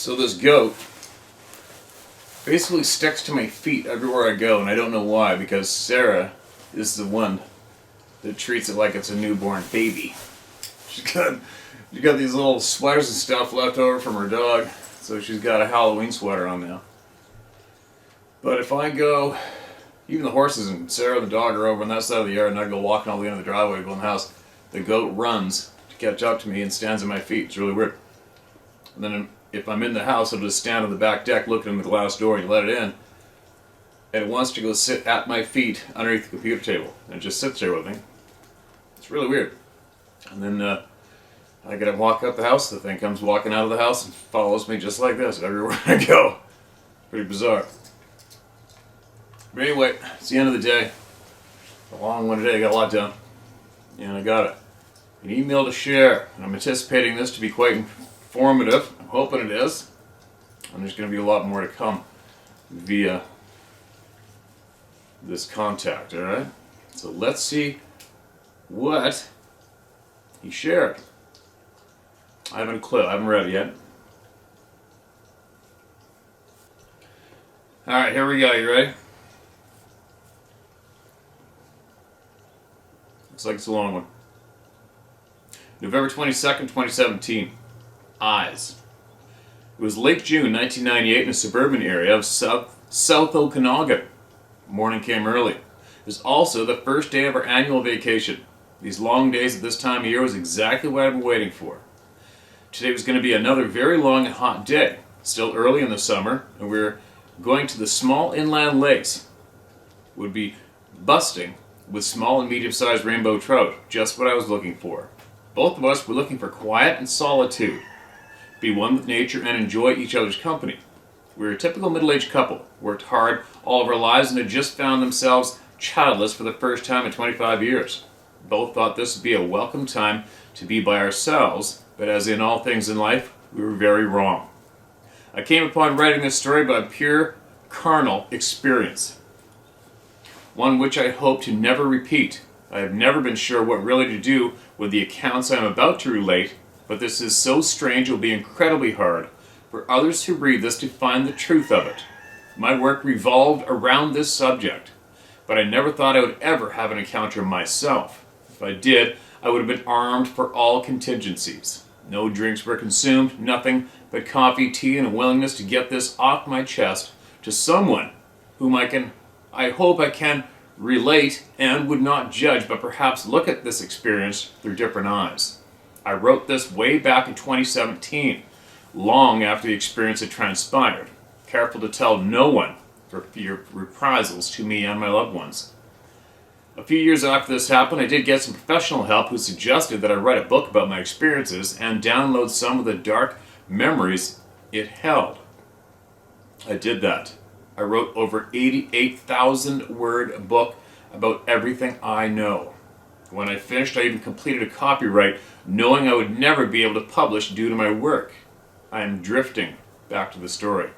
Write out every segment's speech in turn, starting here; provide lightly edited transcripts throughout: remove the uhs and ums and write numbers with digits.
So this goat basically sticks to my feet everywhere I go, and I don't know why, because Sarah is the one that treats it like it's a newborn baby. She's got these little sweaters and stuff left over from her dog, so she's got a Halloween sweater on now. But if I go, even the horses and Sarah the dog are over on that side of the yard, and I go walking all the way into the driveway to go in the house, the goat runs to catch up to me and stands at my feet. It's really weird. And then if I'm in the house, it'll just stand on the back deck looking in the glass door, and you let it in, and it wants to go sit at my feet underneath the computer table, and it just sits there with me. It's really weird. And then I get up and walk out the house, the thing comes walking out of the house and follows me just like this everywhere I go. Pretty bizarre. But anyway, it's the end of the day. A long one today, I got a lot done. And I got an email to share, and I'm anticipating this to be quite informative. I'm hoping it is. And there's going to be a lot more to come via this contact, alright? So let's see what he shared. I haven't a clue. I haven't read it yet. Alright, here we go. You ready? Looks like it's a long one. November 22nd, 2017. Eyes. It was late June 1998 in a suburban area of South Okanagan. Morning came early. It was also the first day of our annual vacation. These long days at this time of year was exactly what I've been waiting for. Today was going to be another very long and hot day. Still early in the summer, and we were going to the small inland lakes. Would be busting with small and medium-sized rainbow trout. Just what I was looking for. Both of us were looking for quiet and solitude. Be one with nature and enjoy each other's company. We were a typical middle-aged couple. Worked hard all of our lives and had just found themselves childless for the first time in 25 years. Both thought this would be a welcome time to be by ourselves, but as in all things in life, we were very wrong. I came upon writing this story by pure carnal experience. One which I hope to never repeat. I have never been sure what really to do with the accounts I am about to relate, but this is so strange it will be incredibly hard for others who read this to find the truth of it. My work revolved around this subject, but I never thought I would ever have an encounter myself. If I did, I would have been armed for all contingencies. No drinks were consumed, nothing but coffee, tea, and a willingness to get this off my chest to someone whom I hope I can relate and would not judge, but perhaps look at this experience through different eyes. I wrote this way back in 2017, long after the experience had transpired, careful to tell no one for fear of reprisals to me and my loved ones. A few years after this happened, I did get some professional help who suggested that I write a book about my experiences and download some of the dark memories it held. I did that. I wrote over 88,000 word book about everything I know. When I finished, I even completed a copyright, knowing I would never be able to publish due to my work. I am drifting back to the story.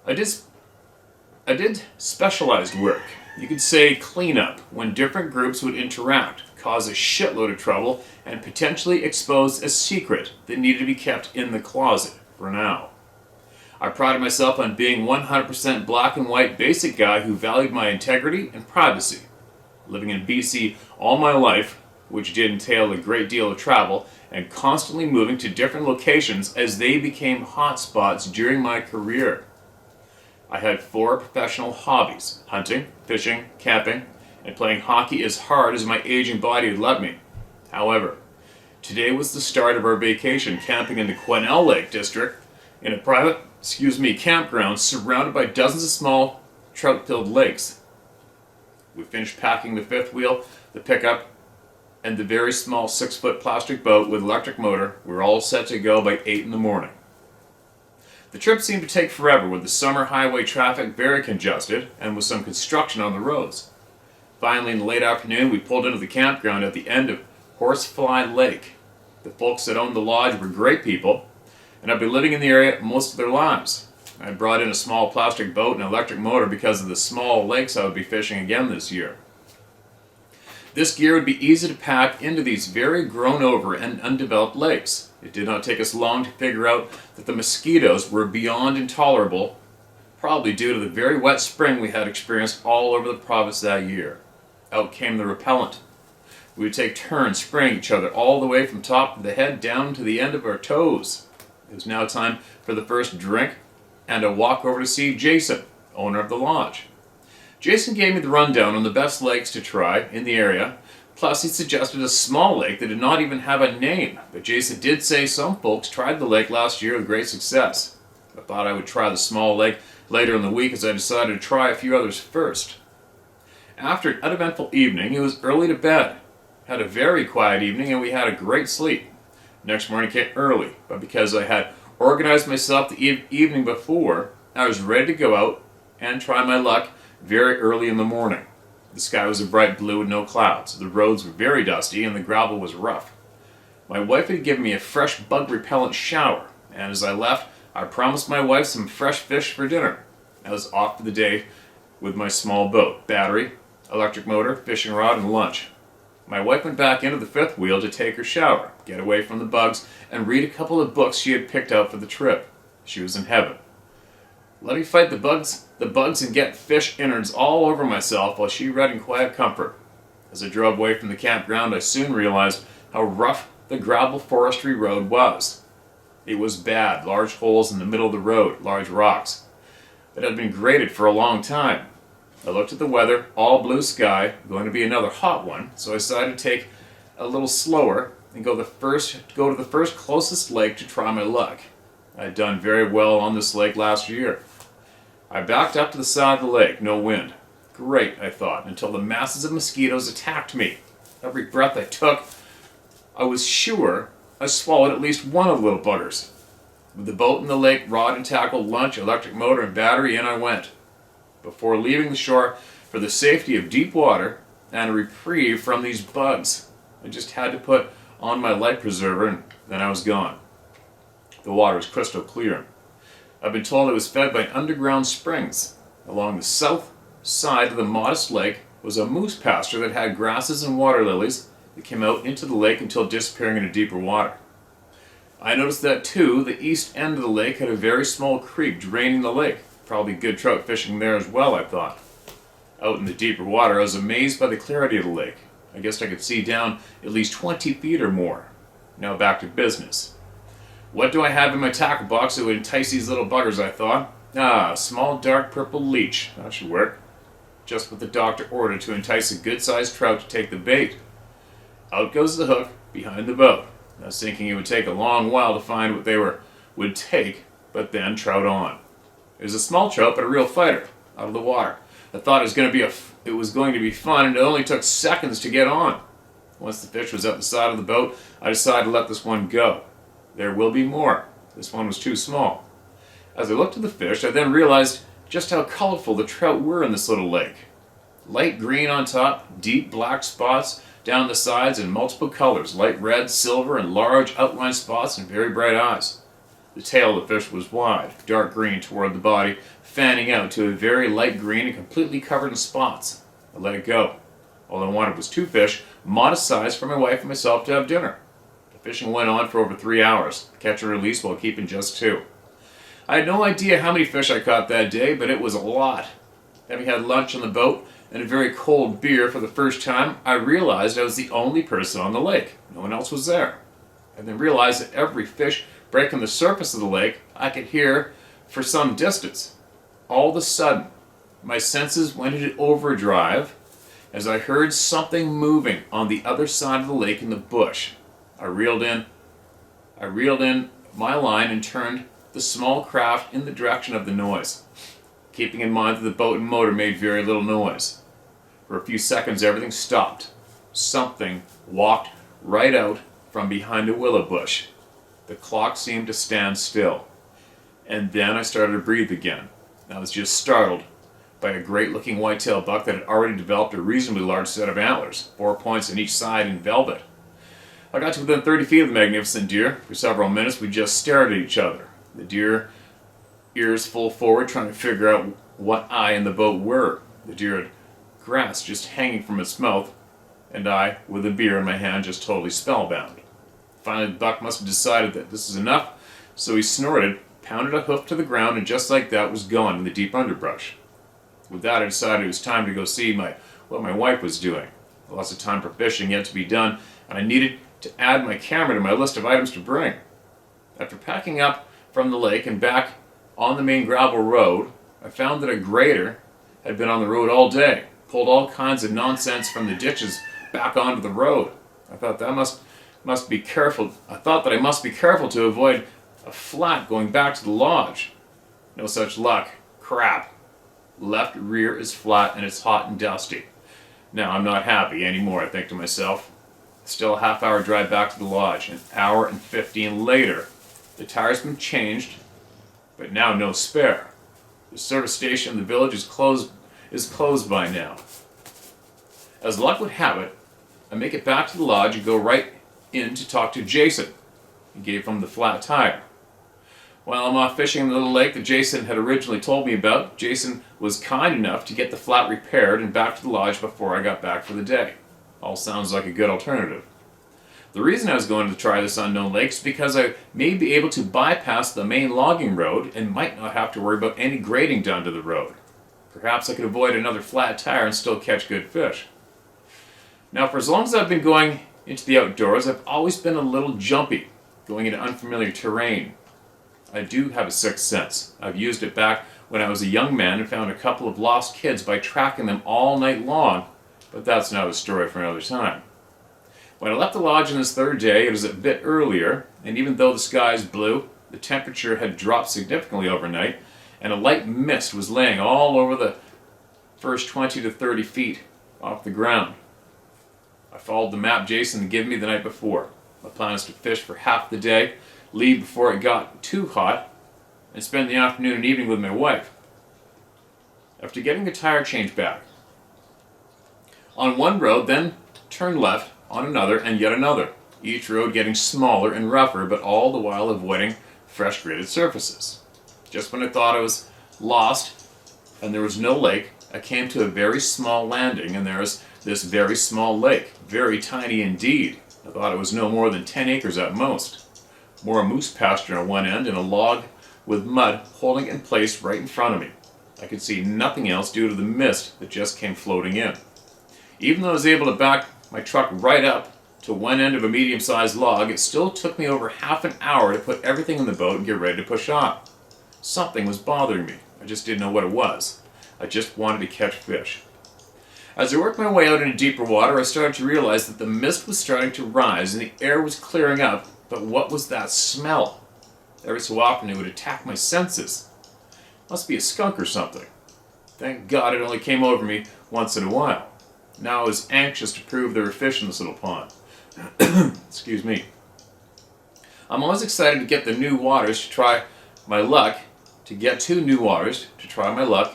I did specialized work. You could say cleanup, when different groups would interact, cause a shitload of trouble, and potentially expose a secret that needed to be kept in the closet for now. I prided myself on being 100% black and white basic guy who valued my integrity and privacy. Living in BC all my life, which did entail a great deal of travel, and constantly moving to different locations as they became hotspots during my career. I had 4 professional hobbies: hunting, fishing, camping, and playing hockey as hard as my aging body would let me. However, today was the start of our vacation camping in the Quesnel Lake District in a private campground surrounded by dozens of small trout-filled lakes. We finished packing the fifth wheel, the pickup, and the very small 6-foot plastic boat with electric motor. We were all set to go by 8 in the morning. The trip seemed to take forever, with the summer highway traffic very congested and with some construction on the roads. Finally, in the late afternoon, we pulled into the campground at the end of Horsefly Lake. The folks that owned the lodge were great people, and had been living in the area most of their lives. I had brought in a small plastic boat and electric motor because of the small lakes I would be fishing again this year. This gear would be easy to pack into these very grown over and undeveloped lakes. It did not take us long to figure out that the mosquitoes were beyond intolerable, probably due to the very wet spring we had experienced all over the province that year. Out came the repellent. We would take turns spraying each other all the way from top of the head down to the end of our toes. It was now time for the first drink and a walk over to see Jason, owner of the lodge. Jason gave me the rundown on the best lakes to try in the area, plus he suggested a small lake that did not even have a name, but Jason did say some folks tried the lake last year with great success. I thought I would try the small lake later in the week as I decided to try a few others first. After an uneventful evening, it was early to bed. Had a very quiet evening and we had a great sleep. Next morning came early, but because I had organized myself the evening before, I was ready to go out and try my luck very early in the morning. The sky was a bright blue with no clouds. The roads were very dusty and the gravel was rough. My wife had given me a fresh bug repellent shower, and as I left, I promised my wife some fresh fish for dinner. I was off for the day with my small boat, battery, electric motor, fishing rod, and lunch. My wife went back into the fifth wheel to take her shower, get away from the bugs, and read a couple of books she had picked out for the trip. She was in heaven. Let me fight the bugs and get fish innards all over myself while she read in quiet comfort. As I drove away from the campground, I soon realized how rough the gravel forestry road was. It was bad, large holes in the middle of the road, large rocks. It had been graded for a long time. I looked at the weather, all blue sky, going to be another hot one, so I decided to take a little slower and go to the first closest lake to try my luck. I had done very well on this lake last year. I backed up to the side of the lake, no wind. Great, I thought, until the masses of mosquitoes attacked me. Every breath I took, I was sure I swallowed at least one of the little buggers. With the boat in the lake, rod and tackle, lunch, electric motor, and battery, in I went. Before leaving the shore for the safety of deep water and a reprieve from these bugs, I just had to put on my life preserver and then I was gone. The water was crystal clear. I've been told it was fed by underground springs. Along the south side of the modest lake was a moose pasture that had grasses and water lilies that came out into the lake until disappearing into deeper water. I noticed that too, the east end of the lake had a very small creek draining the lake. Probably good trout fishing there as well, I thought. Out in the deeper water, I was amazed by the clarity of the lake. I guessed I could see down at least 20 feet or more. Now back to business. What do I have in my tackle box that would entice these little buggers, I thought? A small dark purple leech. That should work. Just what the doctor ordered to entice a good-sized trout to take the bait. Out goes the hook behind the boat. I was thinking it would take a long while to find what they would take, but then trout on. It was a small trout, but a real fighter, out of the water. I thought it was going to be fun, and it only took seconds to get on. Once the fish was at the side of the boat, I decided to let this one go. There will be more. This one was too small. As I looked at the fish, I then realized just how colorful the trout were in this little lake. Light green on top, deep black spots down the sides in multiple colors, light red, silver, and large outline spots and very bright eyes. The tail of the fish was wide, dark green toward the body, fanning out to a very light green and completely covered in spots. I let it go. All I wanted was 2 fish, modest size, for my wife and myself to have dinner. Fishing went on for over 3 hours, catch and release while keeping just 2. I had no idea how many fish I caught that day, but it was a lot. Having had lunch on the boat and a very cold beer for the first time, I realized I was the only person on the lake. No one else was there. I then realized that every fish breaking the surface of the lake I could hear for some distance. All of a sudden, my senses went into overdrive as I heard something moving on the other side of the lake in the bush. I reeled in my line and turned the small craft in the direction of the noise, keeping in mind that the boat and motor made very little noise. For a few seconds, everything stopped. Something walked right out from behind a willow bush. The clock seemed to stand still. And then I started to breathe again. I was just startled by a great-looking white-tailed buck that had already developed a reasonably large set of antlers, 4 points on each side in velvet. I got to within 30 feet of the magnificent deer. For several minutes, we just stared at each other. The deer, ears full forward, trying to figure out what I and the boat were. The deer had grass just hanging from its mouth, and I, with a beer in my hand, just totally spellbound. Finally, the buck must have decided that this is enough, so he snorted, pounded a hoof to the ground, and just like that was gone in the deep underbrush. With that, I decided it was time to go see what my wife was doing. Lots of time for fishing yet to be done, and I needed to add my camera to my list of items to bring. After packing up from the lake and back on the main gravel road, I found that a grader had been on the road all day, pulled all kinds of nonsense from the ditches back onto the road. I thought that I must be careful to avoid a flat going back to the lodge. No such luck. Crap. Left rear is flat and it's hot and dusty. Now I'm not happy anymore, I think to myself. Still a half-hour drive back to the lodge. An hour and 15 later, the tire's been changed, but now no spare. The service station in the village is closed by now. As luck would have it, I make it back to the lodge and go right in to talk to Jason. He gave him the flat tire. While I'm off fishing in the little lake that Jason had originally told me about, Jason was kind enough to get the flat repaired and back to the lodge before I got back for the day. All sounds like a good alternative. The reason I was going to try this unknown lake is because I may be able to bypass the main logging road and might not have to worry about any grading done to the road. Perhaps I could avoid another flat tire and still catch good fish. Now, for as long as I've been going into the outdoors, I've always been a little jumpy, going into unfamiliar terrain. I do have a sixth sense. I've used it back when I was a young man and found a couple of lost kids by tracking them all night long, but that's another story for another time. When I left the lodge on this third day, it was a bit earlier, and even though the sky is blue, the temperature had dropped significantly overnight, and a light mist was laying all over the first 20 to 30 feet off the ground. I followed the map Jason had given me the night before. My plan is to fish for half the day, leave before it got too hot, and spend the afternoon and evening with my wife. After getting the tire changed back on one road, then turn left on another and yet another, each road getting smaller and rougher, but all the while avoiding fresh graded surfaces. Just when I thought I was lost and there was no lake, I came to a very small landing, and there was this very small lake, very tiny indeed. I thought it was no more than 10 acres at most. More moose pasture on one end and a log with mud holding it in place right in front of me. I could see nothing else due to the mist that just came floating in. Even though I was able to back my truck right up to one end of a medium-sized log, it still took me over half an hour to put everything in the boat and get ready to push off. Something was bothering me. I just didn't know what it was. I just wanted to catch fish. As I worked my way out into deeper water, I started to realize that the mist was starting to rise and the air was clearing up, but what was that smell? Every so often it would attack my senses. Must be a skunk or something. Thank God it only came over me once in a while. Now I was anxious to prove there were fish in this little pond. Excuse me. I'm always excited to get the new waters to try my luck,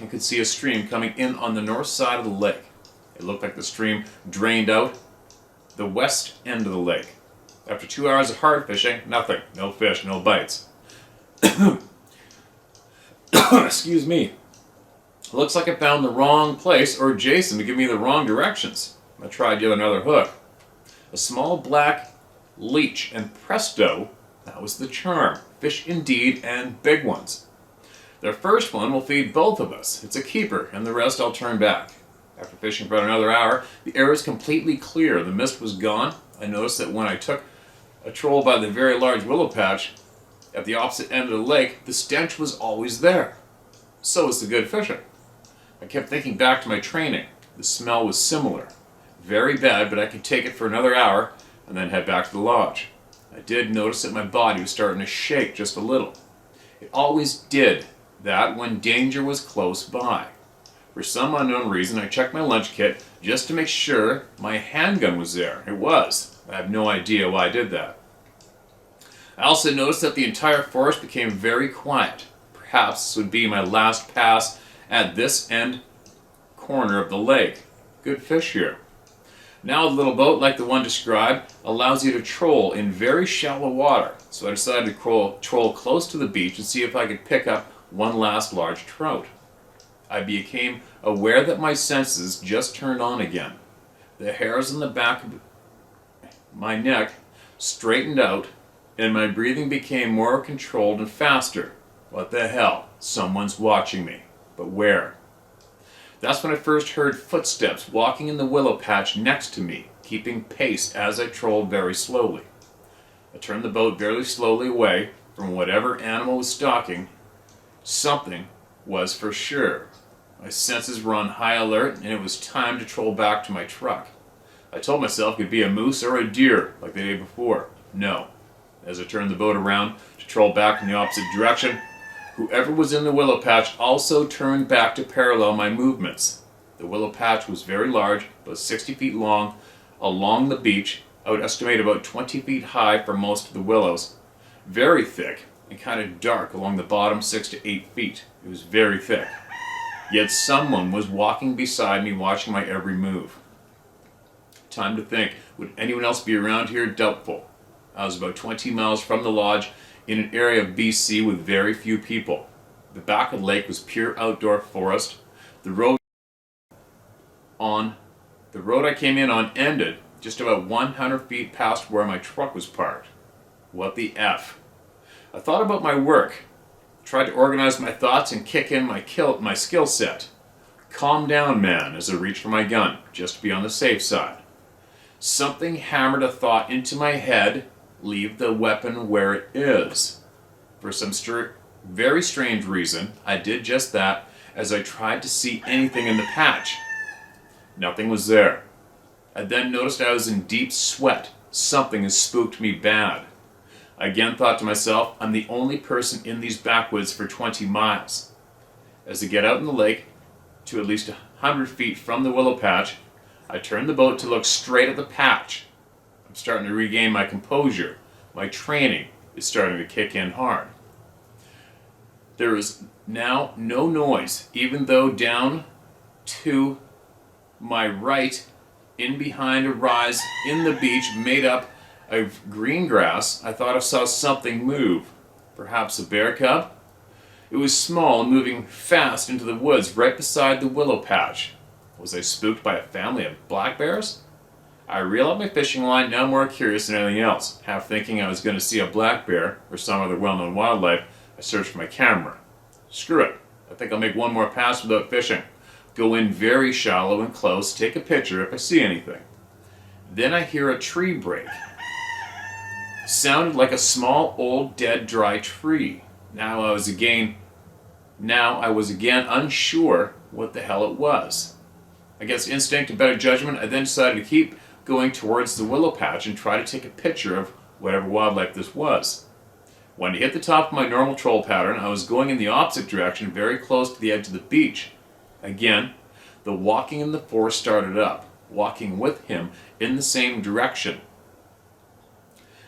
and could see a stream coming in on the north side of the lake. It looked like the stream drained out the west end of the lake. After 2 hours of hard fishing, nothing. No fish, no bites. Excuse me. Looks like I found the wrong place, or Jason to give me the wrong directions. I tried yet another hook. A small black leech, and presto, that was the charm. Fish indeed, and big ones. The first one will feed both of us. It's a keeper, and the rest I'll turn back. After fishing for about another hour, the air was completely clear. The mist was gone. I noticed that when I took a troll by the very large willow patch at the opposite end of the lake, the stench was always there. So was the good fishing. I kept thinking back to my training. The smell was similar. Very bad, but I could take it for another hour and then head back to the lodge. I did notice that my body was starting to shake just a little. It always did that when danger was close by. For some unknown reason, I checked my lunch kit just to make sure my handgun was there. It was. I have no idea why I did that. I also noticed that the entire forest became very quiet. Perhaps this would be my last pass at this end corner of the lake. Good fish here. Now a little boat like the one described allows you to troll in very shallow water, so I decided to troll close to the beach and see if I could pick up one last large trout. I became aware that my senses just turned on again. The hairs on the back of my neck straightened out, and my breathing became more controlled and faster. What the hell? Someone's watching me. But where? That's when I first heard footsteps walking in the willow patch next to me, keeping pace as I trolled very slowly. I turned the boat very slowly away from whatever animal was stalking. Something was for sure. My senses were on high alert, and it was time to troll back to my truck. I told myself it could be a moose or a deer, like the day before. No. As I turned the boat around to troll back in the opposite direction, whoever was in the willow patch also turned back to parallel my movements. The willow patch was very large, about 60 feet long, along the beach. I would estimate about 20 feet high for most of the willows. Very thick and kind of dark along the bottom 6 to 8 feet. It was very thick. Yet someone was walking beside me, watching my every move. Time to think, would anyone else be around here? Doubtful. I was about 20 miles from the lodge in an area of BC with very few people. The back of the lake was pure outdoor forest. The road I came in on ended just about 100 feet past where my truck was parked. What the F? I thought about my work, tried to organize my thoughts and kick in my skill set. Calm down, man, as I reached for my gun, just to be on the safe side. Something hammered a thought into my head: leave the weapon where it is. For some very strange reason, I did just that as I tried to see anything in the patch. Nothing was there. I then noticed I was in deep sweat. Something has spooked me bad. I again thought to myself, I'm the only person in these backwoods for 20 miles. As I get out in the lake, to at least 100 feet from the willow patch, I turned the boat to look straight at the patch. I'm starting to regain my composure. My training is starting to kick in hard. There is now no noise, even though down to my right, in behind a rise in the beach made up of green grass, I thought I saw something move. Perhaps a bear cub? It was small and moving fast into the woods right beside the willow patch. Was I spooked by a family of black bears? I reeled out my fishing line, now more curious than anything else. Half thinking I was going to see a black bear or some other well-known wildlife, I searched for my camera. Screw it. I think I'll make one more pass without fishing. Go in very shallow and close, take a picture if I see anything. Then I hear a tree break. It sounded like a small, old, dead, dry tree. Now I was again unsure what the hell it was. Against instinct and better judgment, I then decided to keep going towards the willow patch and try to take a picture of whatever wildlife this was. When I hit the top of my normal troll pattern, I was going in the opposite direction, very close to the edge of the beach. Again, the walking in the forest started up, walking with him in the same direction.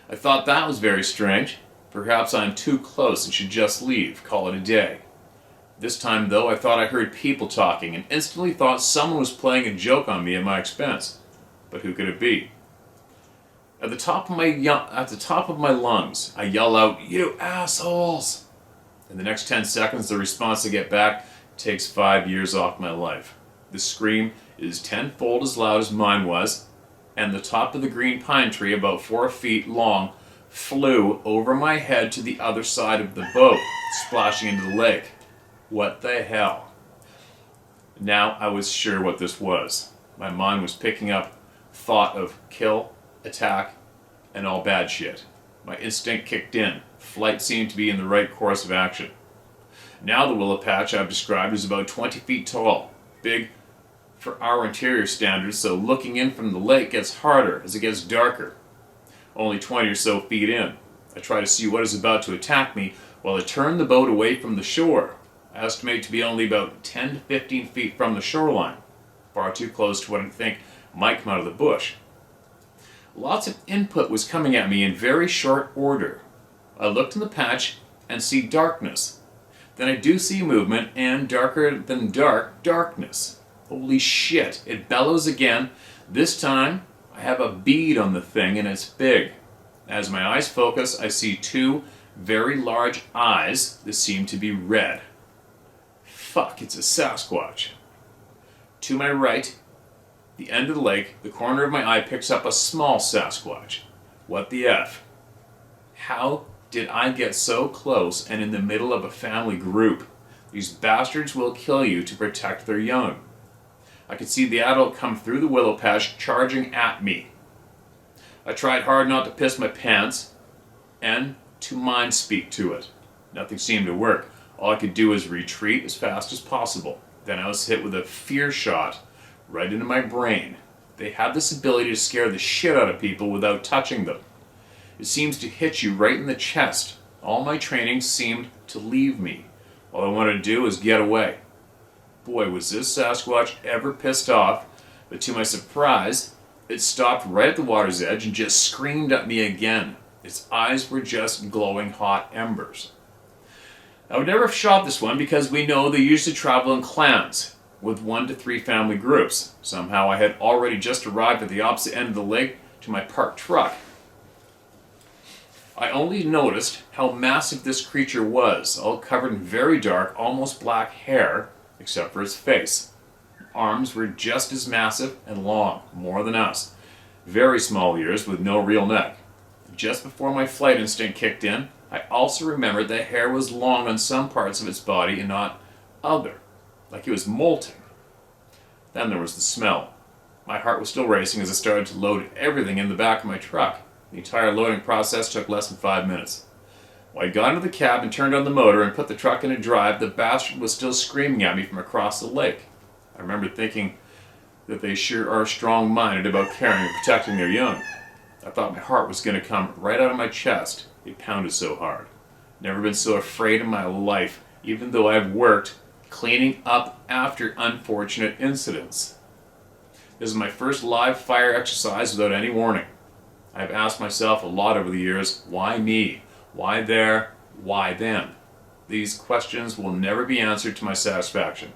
I thought that was very strange. Perhaps I'm too close and should just leave, call it a day. This time, though, I thought I heard people talking and instantly thought someone was playing a joke on me at my expense. But who could it be? At the top of my lungs, I yell out, "You assholes!" In the next 10 seconds, the response I get back takes 5 years off my life. The scream is tenfold as loud as mine was, and the top of the green pine tree, about 4 feet long, flew over my head to the other side of the boat, splashing into the lake. What the hell? Now I was sure what this was. My mind was picking up thought of kill, attack, and all bad shit. My instinct kicked in. Flight seemed to be in the right course of action. Now the willow patch I've described is about 20 feet tall, big for our interior standards, so looking in from the lake gets harder as it gets darker. Only 20 or so feet in, I try to see what is about to attack me while I turn the boat away from the shore. I estimate to be only about 10 to 15 feet from the shoreline, far too close to what I think might come out of the bush. Lots of input was coming at me in very short order. I looked in the patch and see darkness. Then I do see movement and darker than darkness. Holy shit, it bellows again. This time, I have a bead on the thing and it's big. As my eyes focus, I see two very large eyes that seem to be red. Fuck, it's a Sasquatch. To my right, The end of the lake, the corner of my eye picks up a small Sasquatch. What the F? How did I get so close and in the middle of a family group? These bastards will kill you to protect their young. I could see the adult come through the willow patch charging at me. I tried hard not to piss my pants and to mind speak to it. Nothing seemed to work. All I could do was retreat as fast as possible. Then I was hit with a fear shot right into my brain. They have this ability to scare the shit out of people without touching them. It seems to hit you right in the chest. All my training seemed to leave me. All I wanted to do was get away. Boy, was this Sasquatch ever pissed off, but to my surprise, it stopped right at the water's edge and just screamed at me again. Its eyes were just glowing hot embers. I would never have shot this one because we know they usually travel in clans with 1 to 3 family groups. Somehow I had already just arrived at the opposite end of the lake to my parked truck. I only noticed how massive this creature was, all covered in very dark, almost black hair, except for its face. Arms were just as massive and long, more than us. Very small ears with no real neck. Just before my flight instinct kicked in, I also remembered that hair was long on some parts of its body and not other, like it was molting. Then there was the smell. My heart was still racing as I started to load everything in the back of my truck. The entire loading process took less than 5 minutes. When I got into the cab and turned on the motor and put the truck into drive, the bastard was still screaming at me from across the lake. I remember thinking that they sure are strong-minded about caring and protecting their young. I thought my heart was going to come right out of my chest. It pounded so hard. Never been so afraid in my life, even though I've worked cleaning up after unfortunate incidents. This is my first live fire exercise without any warning. I've asked myself a lot over the years, why me? Why there? Why them? These questions will never be answered to my satisfaction.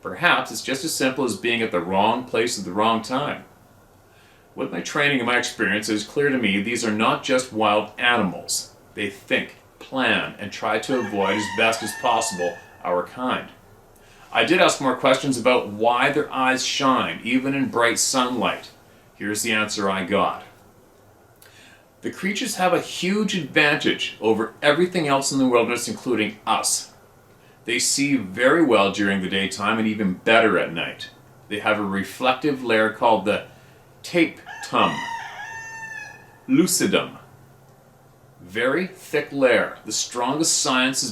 Perhaps it's just as simple as being at the wrong place at the wrong time. With my training and my experience, it is clear to me these are not just wild animals. They think, plan, and try to avoid as best as possible our kind. I did ask more questions about why their eyes shine, even in bright sunlight. Here's the answer I got. The creatures have a huge advantage over everything else in the wilderness, including us. They see very well during the daytime and even better at night. They have a reflective layer called the tapetum lucidum. Very thick layer. The strongest science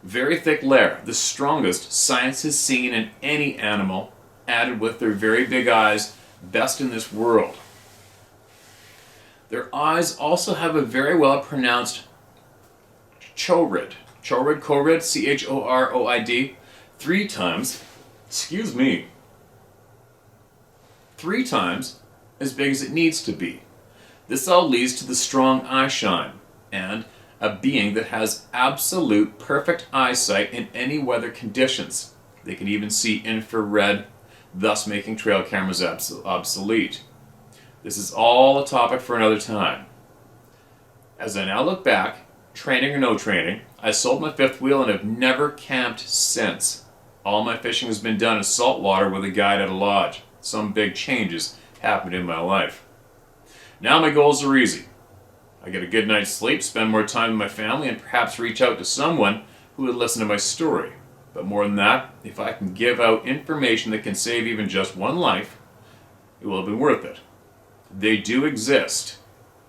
very thick layer. The strongest science has seen in any animal, added with their very big eyes, best in this world. Their eyes also have a very well pronounced chorid, C-H-O-R-O-I-D, 3 times as big as it needs to be. This all leads to the strong eye shine and a being that has absolute perfect eyesight in any weather conditions. They can even see infrared, thus making trail cameras obsolete. This is all a topic for another time. As I now look back, training or no training, I sold my 5th wheel and have never camped since. All my fishing has been done in saltwater with a guide at a lodge. Some big changes happened in my life. Now my goals are easy. I get a good night's sleep, spend more time with my family, and perhaps reach out to someone who would listen to my story. But more than that, if I can give out information that can save even just one life, it will have been worth it. They do exist.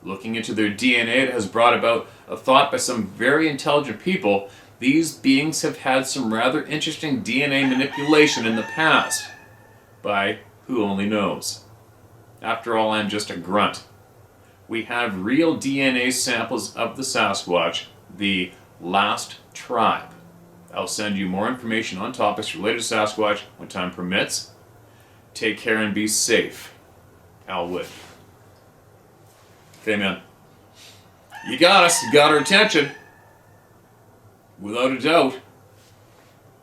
Looking into their DNA that has brought about a thought by some very intelligent people, these beings have had some rather interesting DNA manipulation in the past. By who only knows. After all, I'm just a grunt. We have real DNA samples of the Sasquatch, the last tribe. I'll send you more information on topics related to Sasquatch when time permits. Take care and be safe. Al Wood. Okay, man. You got us. You got our attention. Without a doubt.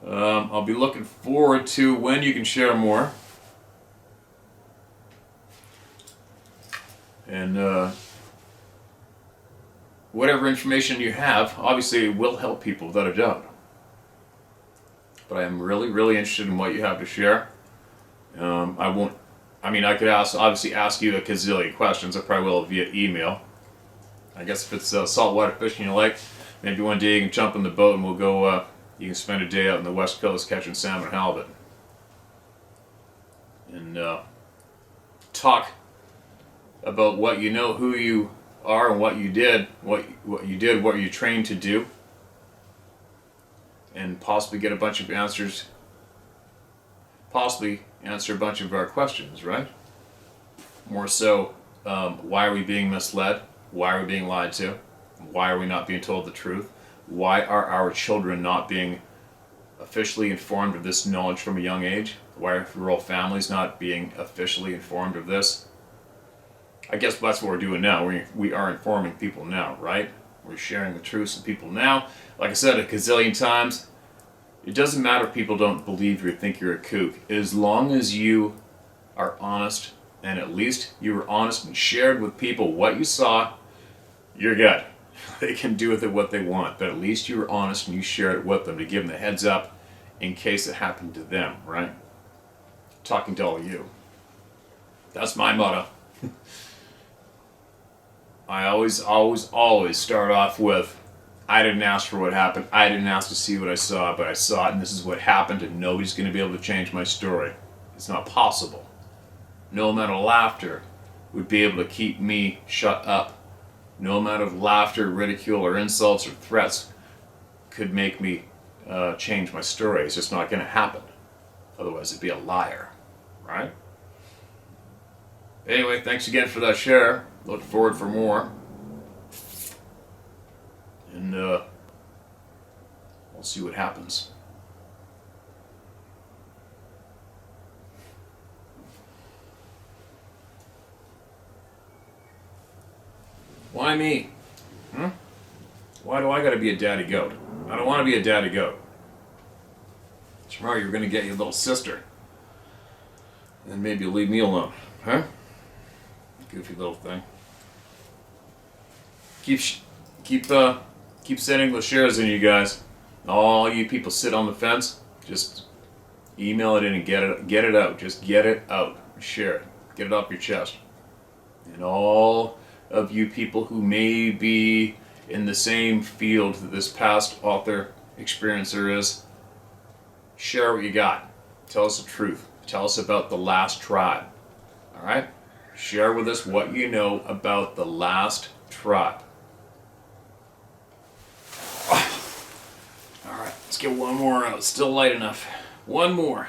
I'll be looking forward to when you can share more. And whatever information you have, obviously it will help people without a doubt. but I am really, really interested in what you have to share. I could obviously ask you a gazillion questions. I probably will via email. I guess if it's saltwater fishing you like, maybe one day you can jump in the boat and we'll go, you can spend a day out on the west coast catching salmon and halibut. And talk about what you know, who you are, and what you did, what you trained to do, and possibly get a bunch of answers, possibly answer a bunch of our questions, right? More so, why are we being misled? Why are we being lied to? Why are we not being told the truth? Why are our children not being officially informed of this knowledge from a young age? Why are rural families not being officially informed of this? I guess that's what we're doing now. We are informing people now, right? We're sharing the truth with people now. Like I said a gazillion times, it doesn't matter if people don't believe you or think you're a kook. As long as you are honest, and at least you were honest and shared with people what you saw, you're good. They can do with it what they want, but at least you were honest and you shared it with them to give them the heads up in case it happened to them, right? Talking to all of you. That's my motto. I always start off with, I didn't ask for what happened. I didn't ask to see what I saw, but I saw it and this is what happened and nobody's going to be able to change my story. It's not possible. No amount of laughter would be able to keep me shut up. No amount of laughter, ridicule, or insults or threats could make me change my story. It's just not going to happen. Otherwise, it'd be a liar, right? Anyway, thanks again for that share. Look forward for more. And we'll see what happens. Why me? Why do I gotta be a daddy goat? I don't want to be a daddy goat. Tomorrow you're gonna get your little sister. And maybe you'll leave me alone. Huh? Goofy little thing. Keep sending the shares in, you guys. All you people sit on the fence. Just email it in and get it out. Just get it out. Share it. Get it off your chest. And all of you people who may be in the same field that this past author experiencer is, share what you got. Tell us the truth. Tell us about the last tribe. Alright? Share with us what you know about the last tribe. Alright, let's get one more out. It's still light enough. One more.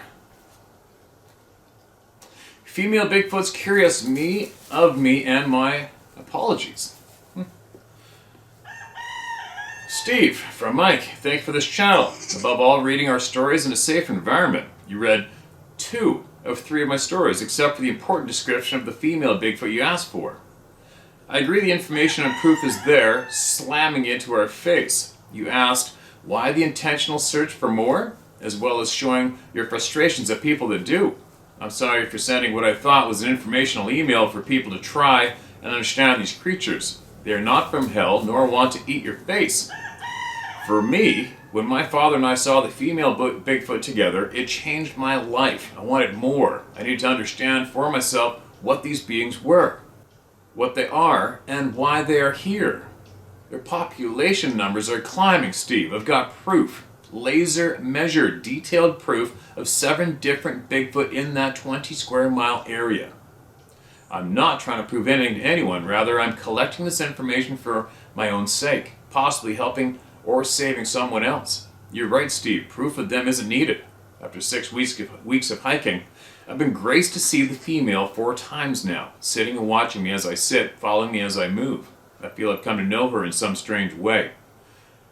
Female Bigfoot's curious of me and my apologies. Steve, from Mike, thank you for this channel. Above all, reading our stories in a safe environment. You read 2 of 3 of my stories, except for the important description of the female Bigfoot you asked for. I agree the information and proof is there, slamming into our face. You asked, why the intentional search for more, as well as showing your frustrations at people that do. I'm sorry for sending what I thought was an informational email for people to try and understand these creatures. They are not from hell, nor want to eat your face. For me, when my father and I saw the female Bigfoot together, it changed my life. I wanted more. I needed to understand for myself what these beings were, what they are, and why they are here. Their population numbers are climbing, Steve. I've got proof. Laser measured, detailed proof of 7 different Bigfoot in that 20 square mile area. I'm not trying to prove anything to anyone. Rather, I'm collecting this information for my own sake, possibly helping or saving someone else. You're right, Steve. Proof of them isn't needed. After 6 weeks of hiking, I've been graced to see the female 4 times now, sitting and watching me as I sit, following me as I move. I feel I've come to know her in some strange way.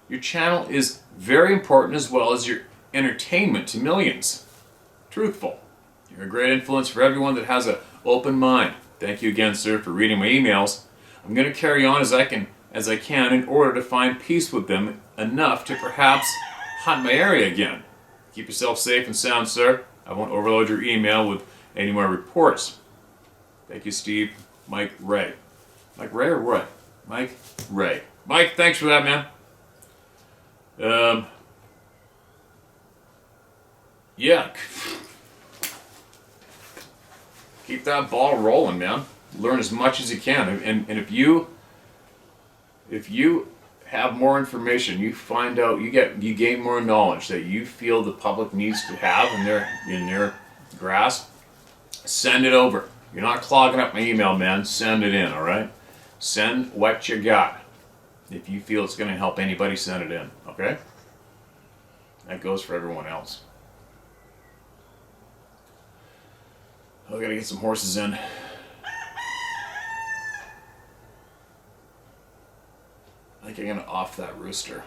Your channel is very important as well as your entertainment to millions. Truthful. You're a great influence for everyone that has an open mind. Thank you again, sir, for reading my emails. I'm going to carry on as I can in order to find peace with them enough to perhaps hunt my area again. Keep yourself safe and sound, sir. I won't overload your email with any more reports. Thank you, Steve. Mike Ray. Mike Ray or what? Mike Ray. Mike, thanks for that, man. Yeah. Keep that ball rolling, man. Learn as much as you can. And if you have more information, you find out, you gain more knowledge that you feel the public needs to have in their grasp, send it over. You're not clogging up my email, man. Send it in, all right? Send what you got. If you feel it's going to help anybody, send it in, okay? That goes for everyone else. I gotta get some horses in. I think I'm gonna off that rooster.